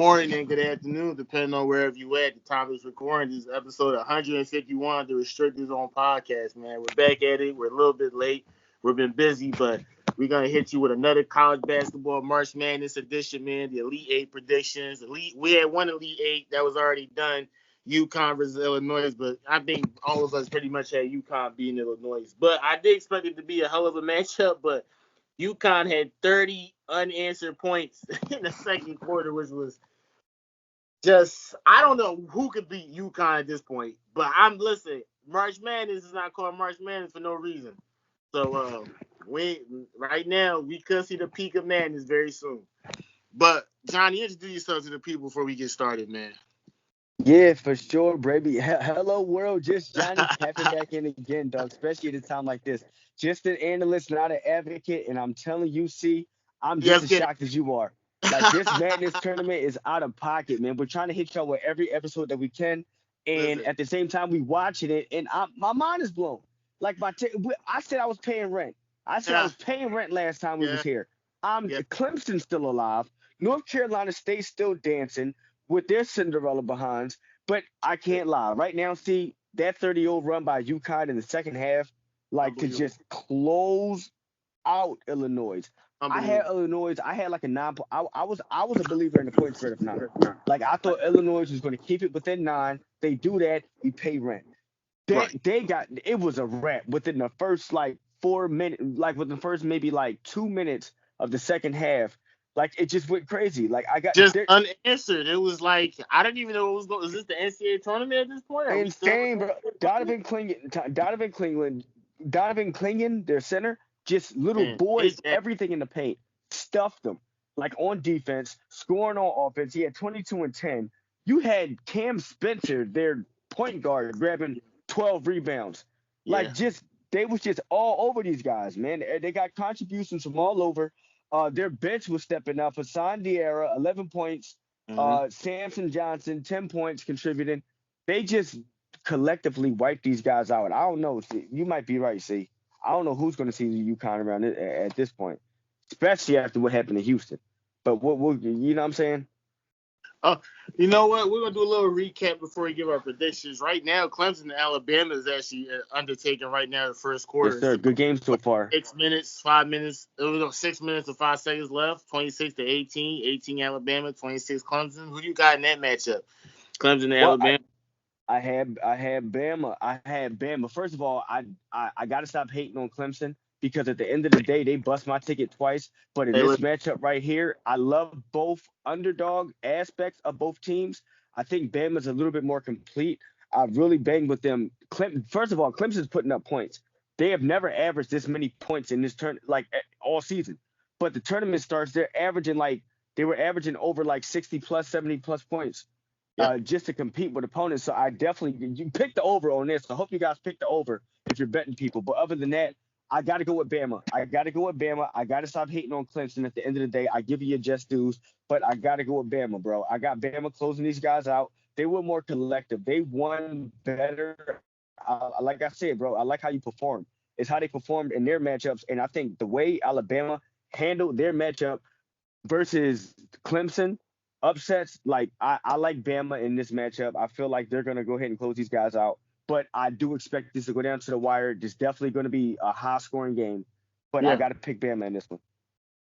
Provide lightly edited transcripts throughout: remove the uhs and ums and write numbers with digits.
morning and good afternoon, depending on wherever you at. The time of this recording is episode 151 of the Restricted Zone podcast, man. We're back at it. We're a little bit late. We've been busy, but we're going to hit you with another college basketball March Madness edition, man. The Elite Eight predictions. We had one Elite Eight that was already done, UConn versus Illinois, but I think all of us pretty much had UConn beating Illinois. But I did expect it to be a hell of a matchup, but UConn had 30 unanswered points in the second quarter, which was just, I don't know who could beat UConn at this point. But I'm listening. March Madness is not called March Madness for no reason. So right now we could see the peak of madness very soon. But Johnny, introduce yourself to the people before we get started, man. Yeah, for sure, baby. Hello, world. Just Johnny tapping back in again, dog, especially at a time like this. Just an analyst, not an advocate. And I'm telling you, I'm just as shocked as you are. Like, this Madness tournament is out of pocket, man. We're trying to hit y'all with every episode that we can. And at the same time, we watching it, and my mind is blown. Like, I said I was paying rent. I said I was paying rent last time we was here. Clemson's still alive. North Carolina State's still dancing with their Cinderella behinds, but I can't lie. Right now, that 30-0 run by UConn in the second half, like, to just close out Illinois. I had Illinois. I had like a 9. I was a believer in the point spread of 9. Like, I thought Illinois was going to keep it within 9. They do that, we pay rent. It was a wrap within the first like 4 minutes, like within the first maybe like 2 minutes of the second half. Like, it just went crazy. Like, I got just unanswered. It was like, I didn't even know what was going. Is this the NCAA tournament at this point? Insane, bro. Donovan Clingan, their center, just little boys, everything in the paint, stuffed them. Like, on defense, scoring on offense. He had 22 and 10. You had Cam Spencer, their point guard, grabbing 12 rebounds. Like, they was just all over these guys, man. They got contributions from all over. Their bench was stepping up. Hassan Diarra, 11 points. Samson Johnson, 10 points contributing. They just collectively wiped these guys out. I don't know. You might be right, I don't know who's going to see the UConn around it at this point, especially after what happened to Houston. But what you know what I'm saying? You know what? We're going to do a little recap before we give our predictions. Right now, Clemson and Alabama is actually undertaking right now the first quarter. Yes, sir. Good game so far. 6 minutes, 5 minutes. 6 minutes and 5 seconds left. 26 to 18. 18 Alabama, 26 Clemson. Who do you got in that matchup? Clemson and Alabama. I had Bama. First of all, I got to stop hating on Clemson, because at the end of the day, they bust my ticket twice. But in this matchup right here, I love both underdog aspects of both teams. I think Bama's a little bit more complete. I really banged with them. First of all, Clemson's putting up points. They have never averaged this many points in this like all season. But the tournament starts, they were averaging over like 60 plus, 70 plus points just to compete with opponents. So you picked the over on this. So I hope you guys pick the over if you're betting people. But other than that, I got to go with Bama. I got to stop hating on Clemson. At the end of the day, I give you your just dues, but I got to go with Bama, bro. I got Bama closing these guys out. They were more collective. They won better. Like I said, bro, I like how you performed. It's how they performed in their matchups. And I think the way Alabama handled their matchup versus Clemson upsets, like, I like Bama in this matchup. I feel like they're going to go ahead and close these guys out. But I do expect this to go down to the wire. There's definitely going to be a high-scoring game. But I got to pick Bama in this one.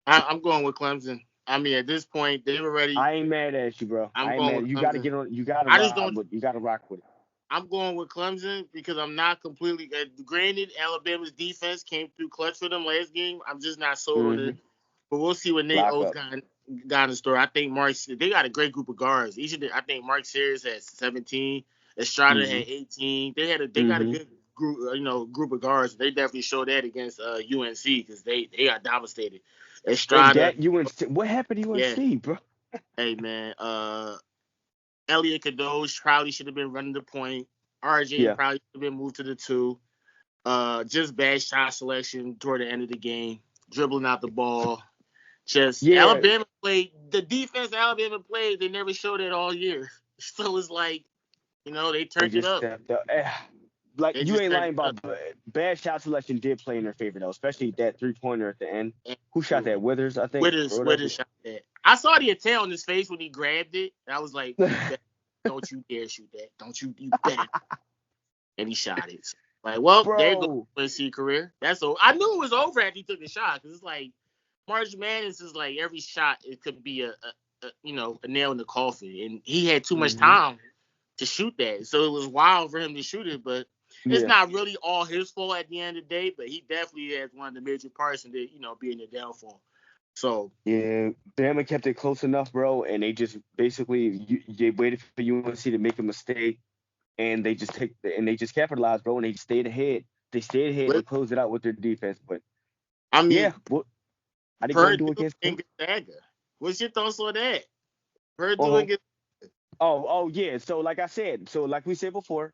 I'm going with Clemson. I mean, at this point, they were ready. I ain't mad at you, bro. I ain't mad. You got to get on. You got to rock with it. I'm going with Clemson because I'm not completely. Granted, Alabama's defense came through clutch for them last game. I'm just not sold on it. But we'll see what Nate Oates got in store. I think they got a great group of guards. I think Mark Sears has 17. Estrada had 18. They got a good group of guards. They definitely showed that against UNC because they got devastated. Estrada. What happened to UNC, bro? Hey, man. Elliot Kadosh probably should have been running the point. RJ probably should have been moved to the 2. Just bad shot selection toward the end of the game. Dribbling out the ball. Alabama played. The defense Alabama played, they never showed it all year. So it's like, they turned it up. Like, you ain't lying about bad shot selection did play in their favor, though, especially that 3-pointer at the end. Who shot that? Withers, I think. Withers shot that. I saw the intent on his face when he grabbed it, and I was like, "Don't you dare shoot that! Don't you better!" And he shot it. So, like, well, there goes his career. That's all. I knew it was over after he took the shot because it's like March Madness is like every shot it could be a nail in the coffin, and he had too much time to shoot that, so it was wild for him to shoot it, but. It's not really all his fault at the end of the day, but he definitely has one of the major parts in the, being the downfall. So yeah, Bama kept it close enough, bro, and they just basically they waited for UNC to make a mistake, and they just capitalized, bro, and they stayed ahead. They stayed ahead and closed it out with their defense. But I mean, yeah, what I didn't do against Gonzaga. What's your thoughts on that? Purdue against. Oh yeah. So like we said before,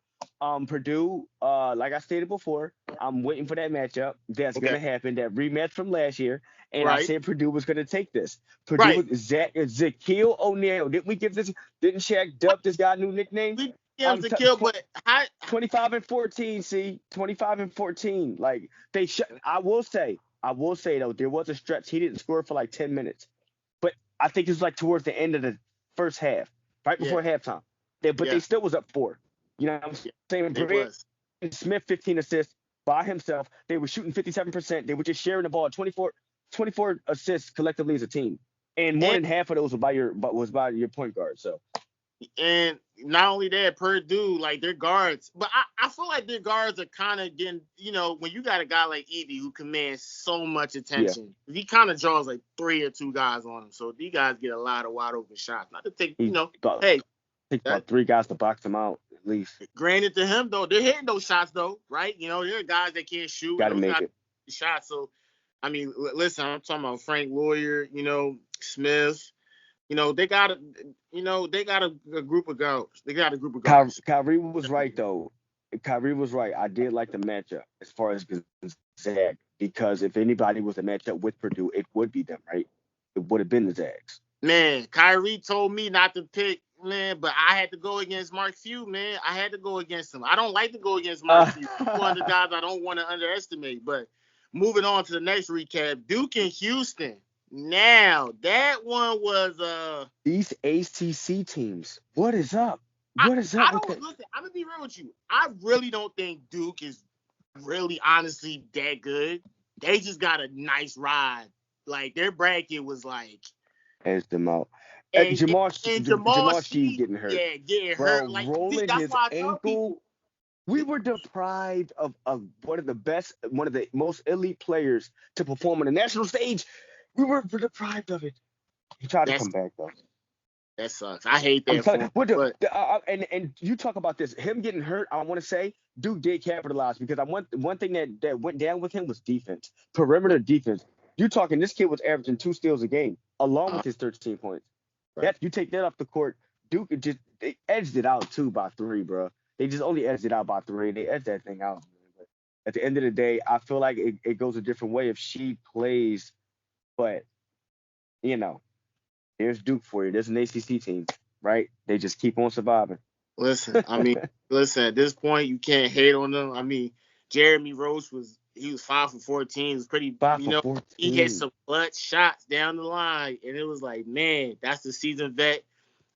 Purdue, like I stated before, I'm waiting for that matchup. That's gonna happen. That rematch from last year, and I said Purdue was gonna take this. Purdue was Shaquille O'Neal. Didn't Shaq dub this guy a new nickname? But 25 and 14. See, 25 and 14. Like I will say though, there was a stretch he didn't score for like 10 minutes, but I think it was like towards the end of the first half. Right before halftime. They still was up 4. You know what I'm saying? Brandon Smith, 15 assists by himself. They were shooting 57%. They were just sharing the ball. 24 assists collectively as a team. And more than half of those was by your point guard. So. And not only that, Purdue, like their guards, but I feel like their guards are kind of getting, when you got a guy like Edey who commands so much attention, he kind of draws like 3 or 2 guys on him. So these guys get a lot of wide open shots. Not to take, take about 3 guys to box him out at least. Granted to him though, they're hitting those shots though, right? There are guys that can't shoot. Got to make it. Shots. So, I mean, listen, I'm talking about Frank Lawyer, Smith. They got a group of guys. They got a group of guys. Kyrie was right though. Kyrie was right. I did like the matchup as far as Zag, because if anybody was a matchup with Purdue, it would be them, right? It would have been the Zags. Man, Kyrie told me not to pick, man, but I had to go against Mark Few, man. I had to go against him. I don't like to go against Mark Few. He's one of the guys I don't want to underestimate. But moving on to the next recap, Duke and Houston. Now, that one was these ACC teams. What is up? Listen, I'm gonna be real with you. I really don't think Duke is really honestly that good. They just got a nice ride. Like their bracket was like edged them out. And Jamal Sheed getting hurt. Yeah, getting hurt. Like rolling his ankle. We were deprived of one of the most elite players to perform on the national stage. We were deprived of it. He tried to come back though. That sucks. I hate that. And you talk about this. Him getting hurt, I want to say Duke did capitalize because one thing that went down with him was defense, perimeter defense. You talking this kid was averaging 2 steals a game along with his 13 points. Right. You take that off the court. Duke they edged it out too by 3, bro. They just only edged it out by 3. They edged that thing out. But at the end of the day, I feel like it goes a different way if she plays. But, there's Duke for you. There's an ACC team, right? They just keep on surviving. Listen, at this point, you can't hate on them. I mean, Jeremy Roach was 5 for 14. It was pretty, 14. He had some clutch shots down the line. And it was like, man, that's the seasoned vet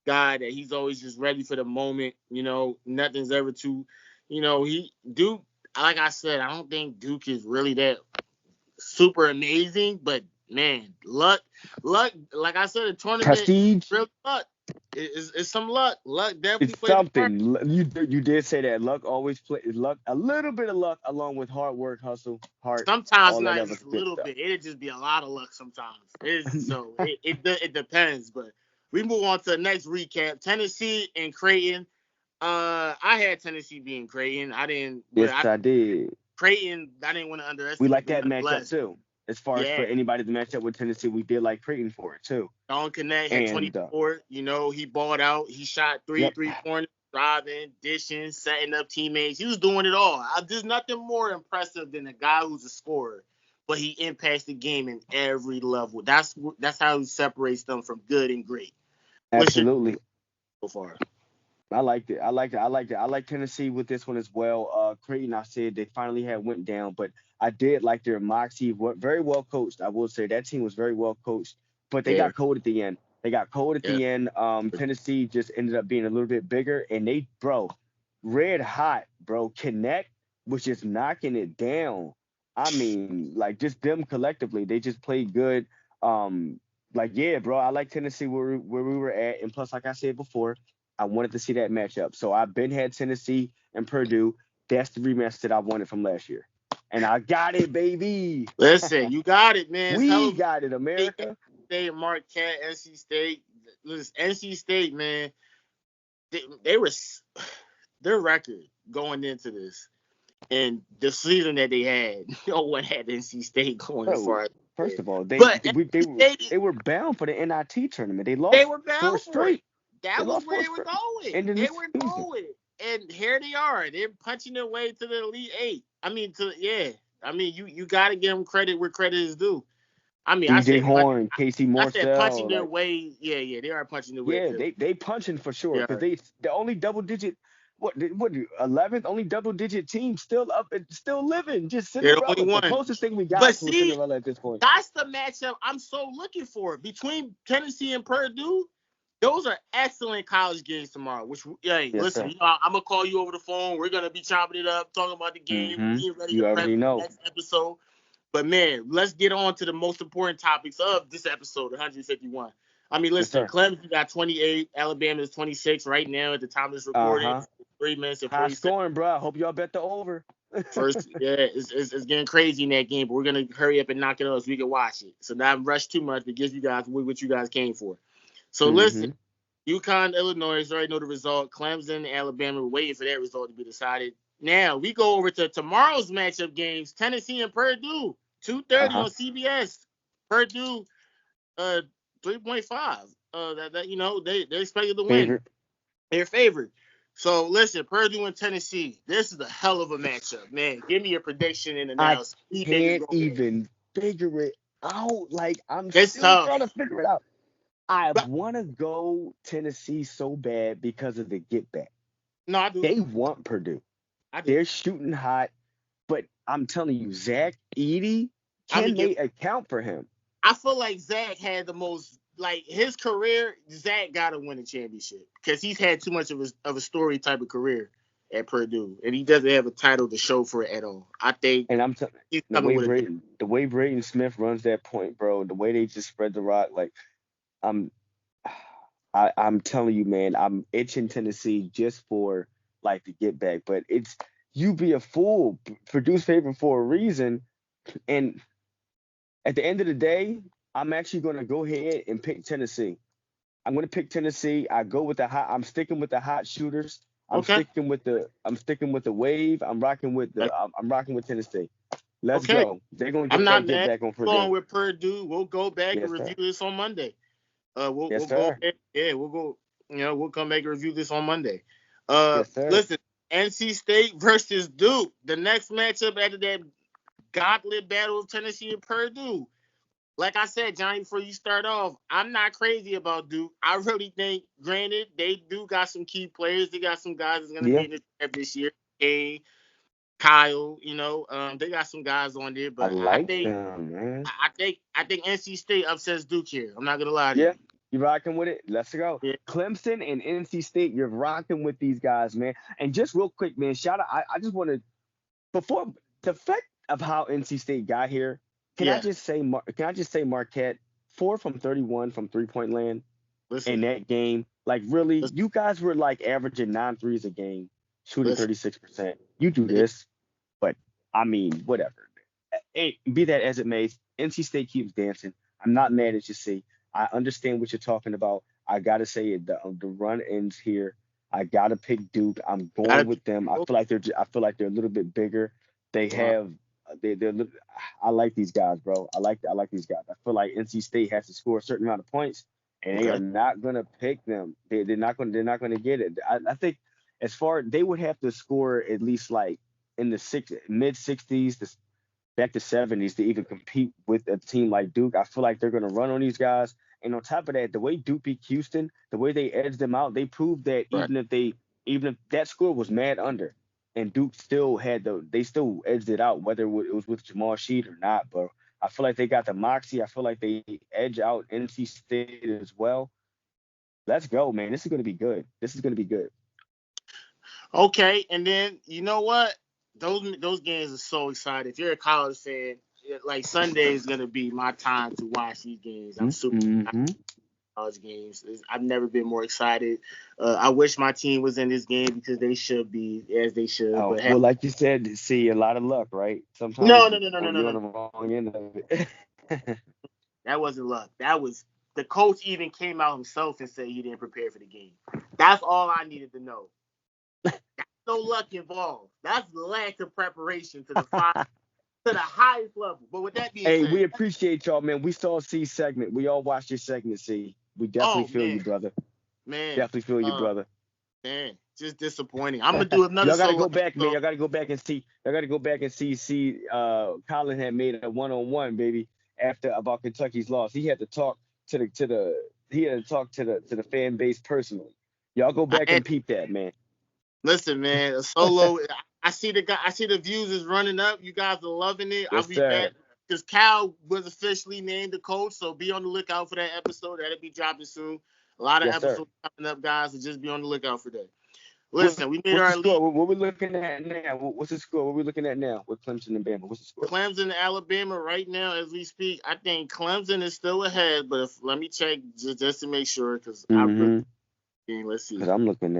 guy that he's always just ready for the moment. Nothing's ever too, Duke, like I said, I don't think Duke is really that super amazing, but man, luck. Like I said, the tournament, prestige, real luck. It's some luck. Luck definitely. It's something. You did say that luck always plays. Luck, a little bit of luck, along with hard work, hustle, heart. Sometimes not just a little bit. It'd just be a lot of luck. Sometimes. It depends. But we move on to the next recap. Tennessee and Creighton. I had Tennessee being Creighton. I didn't. Yes, I did. Creighton. I didn't want to underestimate. We like that matchup too. As far as for anybody to match up with Tennessee, we did like Creighton for it too. Don Connect had 24. He balled out. He shot 3-pointers, driving, dishing, setting up teammates. He was doing it all. There's nothing more impressive than a guy who's a scorer, but he impacts the game in every level. That's how he separates them from good and great. Absolutely. So far. I liked it. I like Tennessee with this one as well. Creighton, I said they finally went down, but I did like their moxie. Very well coached. I will say that team was very well coached, but they got cold at the end. They got cold at Yeah. the end. Tennessee just ended up being a little bit bigger, and they, bro, red hot, bro. Connect was just knocking it down. I mean, like just them collectively, they just played good. Like yeah, bro, I like Tennessee where we were at, and plus, like I said before, I wanted to see that matchup. So I've been had Tennessee and Purdue. That's the rematch that I wanted from last year, and I got it, baby. Listen, you got it, man. It's hell We of got it, America. State, Marquette, NC State. Listen, NC State, man, they were their record going into this, and the season that they had, no one had NC State going as far as. First of all, But they were bound for the NIT tournament. They lost they were bound four for straight. it. That was where they were going. They were going, and here they are. They're punching their way to the Elite Eight. I mean, you got to give them credit where credit is due. I mean, DJ Horn, Casey Morsell. I said punching their way. Yeah, they are punching their way. Yeah, they punching for sure because the only double digit. What 11th only double digit team still up and still living, just Cinderella. The closest thing we got to a Cinderella at this point. That's the matchup I'm so looking for between Tennessee and Purdue. Those are excellent college games tomorrow. Listen, I'm gonna call you over the phone. We're gonna be chopping it up, talking about the game, getting ready to prep for the next episode. But man, let's get on to the most important topics of this episode, 151. I mean, listen, Clemson got 28, Alabama is 26 right now at the time of this recording. 3 minutes and 40 seconds. High scoring, bro. I hope y'all bet the over. It's getting crazy in that game, but we're gonna hurry up and knock it out so we can watch it. So not rush too much, but gives you guys what you guys came for. So listen, UConn, Illinois, already know the result. Clemson, Alabama, we're waiting for that result to be decided. Now we go over to tomorrow's matchup games: Tennessee and Purdue, 2:30 on CBS. Purdue, 3.5. They expected to win. They're favored. So listen, Purdue and Tennessee. This is a hell of a matchup, man. Give me your prediction and analysis. I can't even figure it out. Like I'm still trying to figure it out. I want to go Tennessee so bad because of the get back. No, I do. They want Purdue. They're shooting hot, but I'm telling you, Zach Edey, can they account for him? I feel like Zach had the most, like his career. Zach got to win a championship because he's had too much of a story type of career at Purdue, and he doesn't have a title to show for it at all. I think. And I'm telling you, the way Braden Smith runs that point, bro, the way they just spread the rock, like. I'm telling you, man, I'm itching Tennessee just for like the get back, but you be a fool. Purdue's favorite for a reason, and at the end of the day, I'm actually going to go ahead and pick Tennessee. I'm going to pick Tennessee. I'm sticking with the hot shooters. I'm sticking with the wave. I'm rocking with Tennessee. Let's go. They're going to get back on Purdue. Going with Purdue. We'll go back and review this on Monday. We'll go. Yeah, we'll go. We'll come back and review this on Monday. Listen, NC State versus Duke. The next matchup after that gauntlet battle of Tennessee and Purdue. Like I said, Johnny, before you start off, I'm not crazy about Duke. I really think, granted, they do got some key players. They got some guys that's gonna be in the draft this year. Hey, Kyle, they got some guys on there, but I think NC State upsets Duke here. I'm not gonna lie to you. You rocking with it? Let's go. Yeah. Clemson and NC State, you're rocking with these guys, man. And just real quick, man, shout out. I just want to, before the fact of how NC State got here, can I just say Marquette 4 from 31 from 3-point land in that game? Like really, you guys were like averaging 9 threes a game, shooting 36%. You do this, but I mean, whatever. Hey, be that as it may, NC State keeps dancing. I'm not mad at you, see. I understand what you're talking about. I gotta say it. The run ends here. I gotta pick Duke. I'm going with them. I feel like they're a little bit bigger. They have. I like these guys, bro. I like these guys. I feel like NC State has to score a certain amount of points, and they are not gonna pick them. They're not gonna get it. I think as far they would have to score at least like in the mid 60s. Back to 70s to even compete with a team like Duke. I feel like they're going to run on these guys. And on top of that, the way Duke beat Houston, the way they edged them out, they proved that even if that score was mad under, and Duke still they still edged it out, whether it was with Jamal Sheed or not. But I feel like they got the moxie. I feel like they edge out NC State as well. Let's go, man. This is going to be good. Okay, and then you know what? Those games are so exciting. If you're a college fan, like Sunday is gonna be my time to watch these games. I'm super excited about college games. I've never been more excited. I wish my team was in this game because they should be, as they should. Oh, But well, like you said, see, a lot of luck, right? no, Sometimes no, no, no, no, no, you're on no. the wrong end of it. That wasn't luck. That was the coach even came out himself and said he didn't prepare for the game. That's all I needed to know. No luck involved. That's the lack of preparation to the highest level. But with that being Hey, said, we appreciate y'all, man. We saw C's segment. We all watched your segment, C. We definitely oh feel you, brother. man, Definitely feel you, brother. man, just disappointing. I'm gonna do another Y'all gotta solo go back, man. episode. Y'all gotta go back and see. Y'all gotta go back and see. Colin had made a one-on-one, baby, after about Kentucky's loss. He had to talk to the fan base personally. Y'all go back and peep that, man. Listen, man, a solo. I see the views is running up. You guys are loving it. I'll Yes, be sir. back because Cal was officially named the coach. So be on the lookout for that episode. That'll be dropping soon. A lot of episodes coming up, guys. So just be on the lookout for that. Listen, we made what's our the score? lead. What we looking at now? What's the score? What we looking at now with Clemson and Bama? What's the score? Clemson and Alabama right now as we speak. I think Clemson is still ahead, but let me check just to make sure because I really let's see. Because I'm looking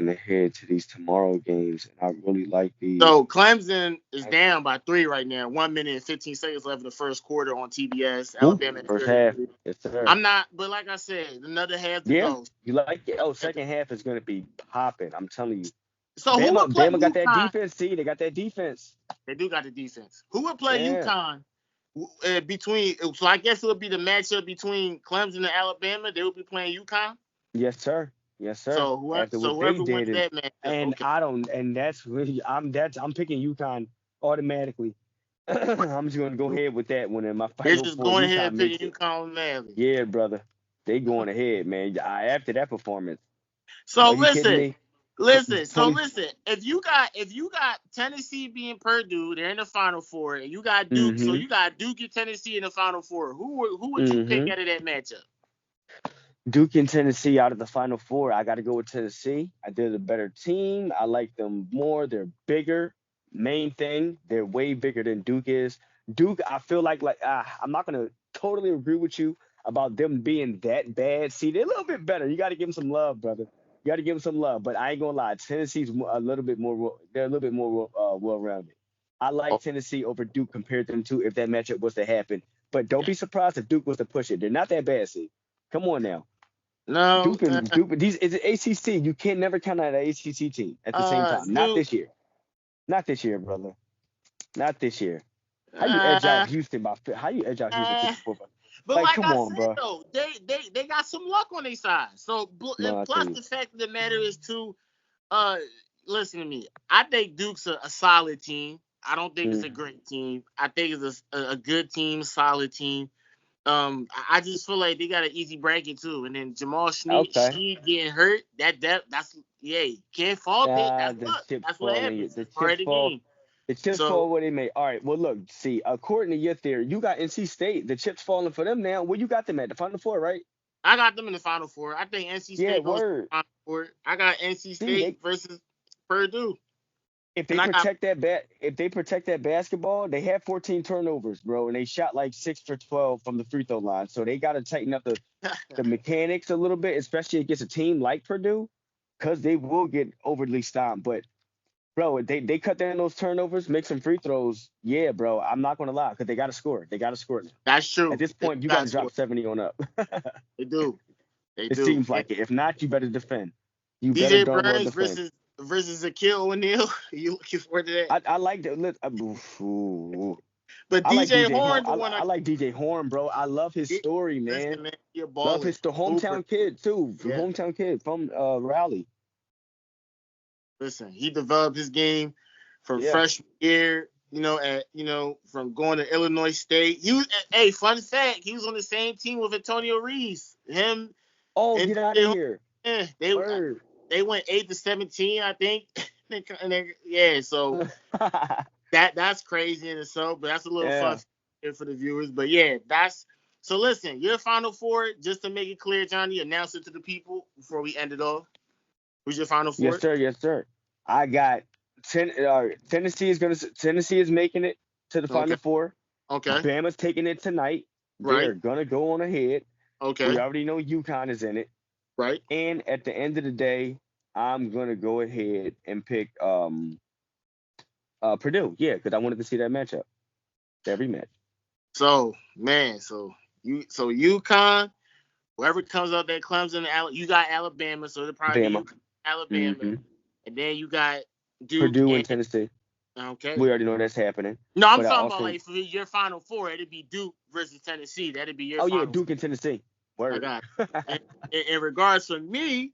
ahead to these tomorrow games, and I really like these. So Clemson is down by 3 right now. 1 minute and 15 seconds left in the first quarter on TBS. Alabama first half. Yes, sir. I'm not, but like I said, another half to go. You like it? Oh, second half is going to be popping. I'm telling you. So who would play Bama got that UConn? defense. See, they got that defense. They do got the defense. Who would play UConn between? So I guess it would be the matchup between Clemson and Alabama. They would be playing UConn. Yes, sir. Yes, sir. So whoever wins that matchup, and I don't, and that's really, I'm picking UConn automatically. I'm just gonna go ahead with that one in my final. They're just going ahead and picking UConn madly. Yeah, brother. They going ahead, man. After that performance. So listen. So if you got Tennessee being Purdue, they're in the Final Four, and you got Duke, so you got Duke and Tennessee in the Final Four. Who would you pick out of that matchup? Duke and Tennessee out of the Final Four. I got to go with Tennessee. They're a better team. I like them more. They're bigger. Main thing, they're way bigger than Duke is. Duke, I feel like I'm not gonna totally agree with you about them being that bad. See, they're a little bit better. You got to give them some love, brother. You got to give them some love. But I ain't gonna lie, Tennessee's a little bit more. They're a little bit more well-rounded. I like Tennessee over Duke compared to them two if that matchup was to happen. But don't be surprised if Duke was to push it. They're not that bad. See, come on now. No, Duke, these it's an ACC. You can't never count out an ACC team at the same time. Not this year. Not this year, brother. Not this year. How you edge out Houston? How you edge out Houston 54? But like I said, though, they got some luck on their side. So plus the fact of the matter is too. Listen to me. I think Duke's a solid team. I don't think it's a great team. I think it's a good team, solid team. I just feel like they got an easy bracket too, and then Jamal Sneed getting hurt. That's can't fault it. That's what happens. It's part of the game. The chips fall where they may. All right. Well, look. See, according to your theory, you got NC State. The chips falling for them now. Where you got them at? The Final Four, right? I got them in the Final Four. I think NC State goes to the Final Four. I got NC State versus Purdue. If they protect that basketball, they had 14 turnovers, bro, and they shot like 6 for 12 from the free throw line. So they got to tighten up the mechanics a little bit, especially against a team like Purdue, because they will get overly stomped. But bro, they cut down those turnovers, make some free throws. Yeah, bro, I'm not gonna lie, because they got to score. They got to score. That's true. At this point, you got to drop 70 on up. They do. It seems like it. If not, you better defend. You DJ Burns versus Shaquille O'Neal. You looking forward to that? I like that. But DJ Horn, I like DJ Horn, bro. I love his story, man. Love his hometown kid too. Yeah. Hometown kid from Raleigh. Listen, he developed his game from freshman year. From going to Illinois State. He was. Hey, fun fact, he was on the same team with Antonio Reeves. Him. Oh, get out of here. Yeah, they went 8-17, I think. So that's crazy in itself, but that's a little fun for the viewers. But yeah, So listen, your Final Four, just to make it clear, Johnny, announce it to the people before we end it off. Who's your Final Four? Yes, sir. Yes, sir. I got Tennessee is making it to the Final Four. Okay. Bama's taking it tonight. Right. They're gonna go on ahead. Okay. We already know UConn is in it. Right. And at the end of the day, I'm gonna go ahead and pick Purdue. Yeah, because I wanted to see that matchup. That rematch. So UConn, whoever comes out that Clemson, you got Alabama, so they're probably Alabama, mm-hmm. And then you got Duke, Purdue and Tennessee. Okay. We already know that's happening. No, I'm talking about like for your Final Four, it'd be Duke versus Tennessee. That'd be your Final yeah, Duke and Tennessee. Word. I got it. in regards to me,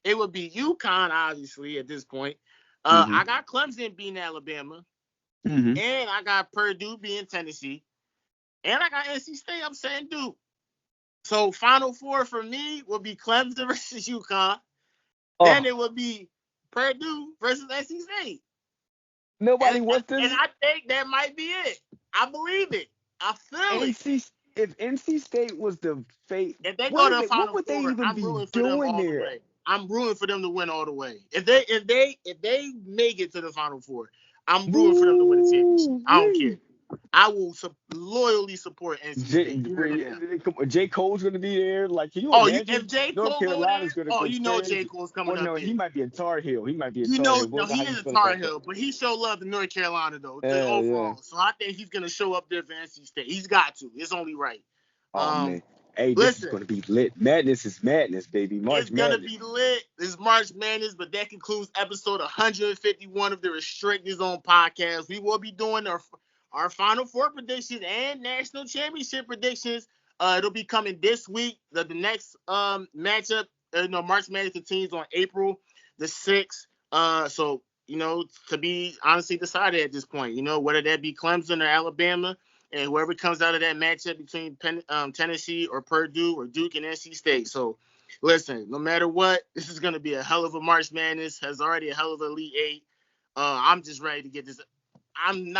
it would be UConn, obviously, at this point. I got Clemson beating Alabama. And I got Purdue beating Tennessee. And I got NC State upsetting Duke. So Final Four for me would be Clemson versus UConn. Then it would be Purdue versus NC State. Nobody wants this. And I think that might be it. I believe it. I feel it. If NC State was the fate, if they go to the Final what would Four, they even I'm be rooting for doing them all there? the way. I'm rooting for them to win all the way. If they make it to the Final Four, I'm rooting for them to win the championship. I don't care. I will loyally support NC State. J. Cole's going to be there. Like, can you imagine? If J. Cole North Carolina's going to go you know J. Cole's coming up. No, he might be a Tar Heel. He is a Tar Heel, but he showed love to North Carolina, though, overall. Yeah. So I think he's going to show up there for NC State. He's got to. It's only right. Man. Hey, this is going to be lit. Madness is madness, baby. It's going to be lit. It's March Madness, but that concludes episode 151 of the Restricted Zone podcast. We will be doing our Final Four predictions and national championship predictions. It'll be coming this week. The next matchup, March Madness continues on April the 6th. So, to be honestly decided at this point, whether that be Clemson or Alabama, and whoever comes out of that matchup between Tennessee or Purdue or Duke and NC State. So, listen, no matter what, this is going to be a hell of a March Madness. Has already a hell of an Elite Eight. I'm just ready to get this. I'm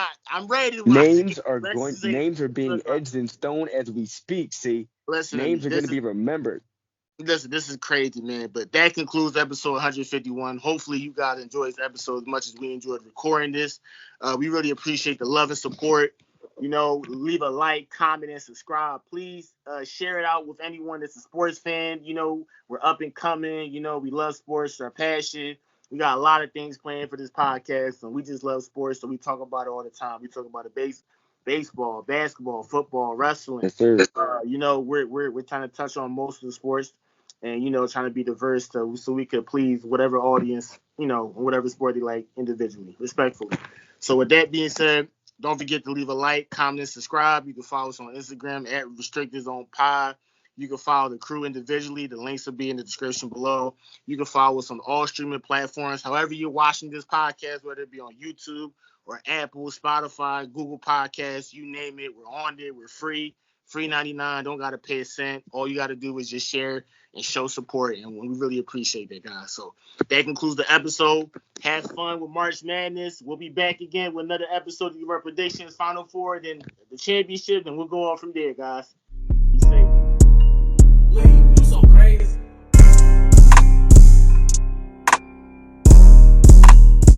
ready to watch. Names are being edged in stone as we speak. See, names are going to be remembered. Listen, this is crazy, man. But that concludes episode 151. Hopefully, you guys enjoyed this episode as much as we enjoyed recording this. We really appreciate the love and support. Leave a like, comment, and subscribe. Please share it out with anyone that's a sports fan. We're up and coming. We love sports. It's our passion. We got a lot of things planned for this podcast, and we just love sports, so we talk about it all the time. We talk about it baseball, basketball, football, wrestling. Yes, sir. We're trying to touch on most of the sports, and trying to be diverse so we could please whatever audience, whatever sport they like individually, respectfully. So with that being said, don't forget to leave a like, comment, and subscribe. You can follow us on Instagram at Restricted Zone Pod. You can follow the crew individually. The links will be in the description below. You can follow us on all streaming platforms. However you're watching this podcast, whether it be on YouTube or Apple, Spotify, Google Podcasts, you name it, we're on there. We're free. Free 99. Don't got to pay a cent. All you got to do is just share and show support, and we really appreciate that, guys. So that concludes the episode. Have fun with March Madness. We'll be back again with another episode of your predictions, Final Four, then the championship, and we'll go on from there, guys. Be safe.